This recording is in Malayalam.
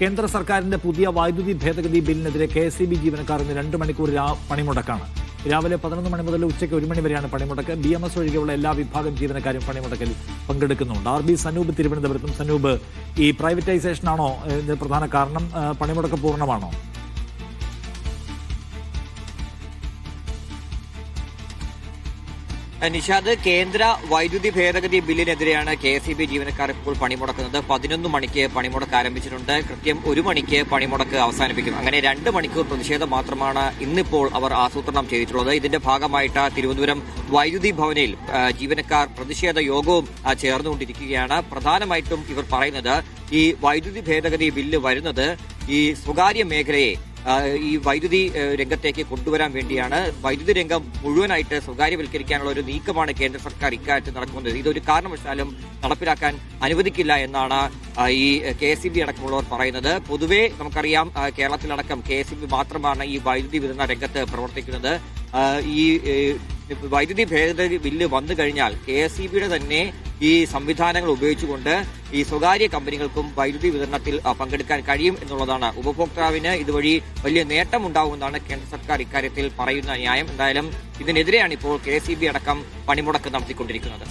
കേന്ദ്ര സർക്കാരിന്റെ പുതിയ വൈദ്യുതി ഭേദഗതി ബില്ലിനെതിരെ KSEB ജീവനക്കാർ ഇന്ന് 2 മണിക്കൂർ പണിമുടക്കാണ്. രാവിലെ 11 മണി മുതൽ ഉച്ചയ്ക്ക് 1 മണി വരെയാണ് പണിമുടക്ക്. BMS ഒഴികെയുള്ള എല്ലാ വിഭാഗം ജീവനക്കാരും പണിമുടക്കിൽ പങ്കെടുക്കുന്നുണ്ട്. RB സനൂപ് തിരുവനന്തപുരത്തും. സനൂപ്, ഈ പ്രൈവറ്റൈസേഷനാണോ ഇതിന് പ്രധാന കാരണം? പണിമുടക്ക് പൂർണ്ണമാണോ? നിഷാദ്, കേന്ദ്ര വൈദ്യുതി ഭേദഗതി ബില്ലിനെതിരെയാണ് KSEB ജീവനക്കാർ ഇപ്പോൾ പണിമുടക്കുന്നത്. 11 മണിക്ക് പണിമുടക്ക് ആരംഭിച്ചിട്ടുണ്ട്. കൃത്യം 1 മണിക്ക് പണിമുടക്ക് അവസാനിപ്പിക്കും. അങ്ങനെ 2 മണിക്കൂർ പ്രതിഷേധം മാത്രമാണ് ഇന്നിപ്പോൾ അവർ ആസൂത്രണം ചെയ്തിട്ടുള്ളത്. ഇതിന്റെ ഭാഗമായിട്ട് തിരുവനന്തപുരം വൈദ്യുതി ഭവനിൽ ജീവനക്കാർ പ്രതിഷേധ യോഗവും ചേർന്നുകൊണ്ടിരിക്കുകയാണ്. പ്രധാനമായിട്ടും ഇവർ പറയുന്നത് ഈ വൈദ്യുതി ഭേദഗതി ബില്ല് വരുന്നത് ഈ സ്വകാര്യ മേഖലയെ ഈ വൈദ്യുതി രംഗത്തേക്ക് കൊണ്ടുവരാൻ വേണ്ടിയാണ്. വൈദ്യുതി രംഗം മുഴുവനായിട്ട് സ്വകാര്യവൽക്കരിക്കാനുള്ള ഒരു നീക്കമാണ് കേന്ദ്ര സർക്കാർ ഇക്കാര്യത്തിൽ നടക്കുന്നത്. ഇതൊരു കാരണവശാലും നടപ്പിലാക്കാൻ അനുവദിക്കില്ല എന്നാണ് ഈ KSEB അടക്കമുള്ളവർ പറയുന്നത്. പൊതുവെ നമുക്കറിയാം, കേരളത്തിലടക്കം KSEB മാത്രമാണ് ഈ വൈദ്യുതി വിതരണ രംഗത്ത് പ്രവർത്തിക്കുന്നത്. ഈ വൈദ്യുതി ഭേദഗതി ബില്ല് വന്നു കഴിഞ്ഞാൽ KSEBയുടെ തന്നെ ഈ സംവിധാനങ്ങൾ ഉപയോഗിച്ചുകൊണ്ട് ഈ സ്വകാര്യ കമ്പനികൾക്കും വൈദ്യുതി വിതരണത്തിൽ പങ്കെടുക്കാൻ കഴിയും എന്നുള്ളതാണ്. ഉപഭോക്താവിന് ഇതുവഴി വലിയ നേട്ടമുണ്ടാവുമെന്നാണ് കേന്ദ്ര സർക്കാർ ഇക്കാര്യത്തിൽ പറയുന്ന ന്യായം. എന്തായാലും ഇതിനെതിരെയാണ് ഇപ്പോൾ KSEB അടക്കം പണിമുടക്ക് നടത്തിക്കൊണ്ടിരിക്കുന്നത്.